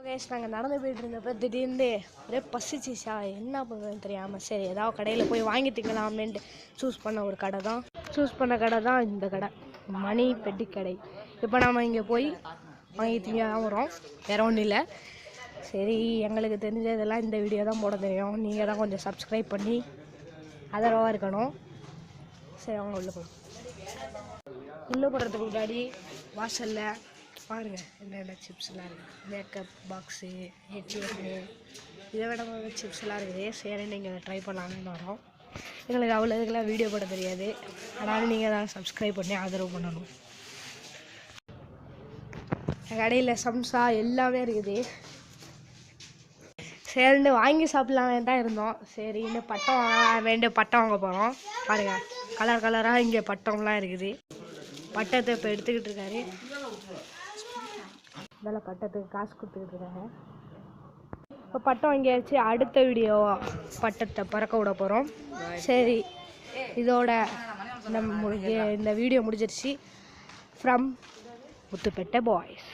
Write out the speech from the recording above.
Case நாங்கள் நடந்து போயிட்டு இருந்தப்போ திடீர்னு ஒரே பசிச்சிச்சா என்ன பண்ணுறதுன்னு தெரியாமல் சரி ஏதாவது கடையில் போய் வாங்கி திங்கலாமேன்ட்டு சூஸ் பண்ண கடை தான் இந்த கடை மணி பெட்டி கடை. இப்போ நாம் இங்கே போய் வாங்கி திங்க தான் வரோம், வேற ஒன்றும் இல்லை. சரி எங்களுக்கு தெரிஞ்சதெல்லாம் இந்த வீடியோ தான் போட தெரியும், நீங்கள் தான் கொஞ்சம் சப்ஸ்கிரைப் பண்ணி ஆதரவாக இருக்கணும். சரி அவங்க உள்ளே போடுறதுக்கு முன்னாடி வாசலில் பாருங்கள் என்னென்ன சிப்ஸ்லாம் இருக்குது. மேக்கப் பாக்ஸு, ஹெட்ஃபோனு, இதை விட சிப்ஸ்லாம் இருக்குது. சரி நீங்கள் ட்ரை பண்ணலான்னு வரோம். எங்களுக்கு அவ்வளோ இதுக்கெல்லாம் வீடியோ போட தெரியாது, அதனால் நீங்கள் தான் சப்ஸ்கிரைப் பண்ணி ஆதரவு பண்ணணும். கடையில் சம்சா எல்லாமே இருக்குது. சரின்னு வாங்கி சாப்பிட்லான்னு தான் இருந்தோம். சரி இன்னும் பட்டம் வாங்க போகிறோம். பாருங்கள் கலர் கலராக இங்கே பட்டம்லாம் இருக்குது. பட்டத்தை இப்போ எடுத்துக்கிட்டு இருக்காரு. இதெல்லாம் பட்டத்துக்கு காசு கொடுத்துக்கிட்டு இருக்காங்க. இப்போ பட்டம் வாங்கியாச்சு. அடுத்த வீடியோ பட்டத்தை பறக்க விட போகிறோம். சரி இதோட இந்த வீடியோ முடிஞ்சிருச்சு. From Muthupettai boys.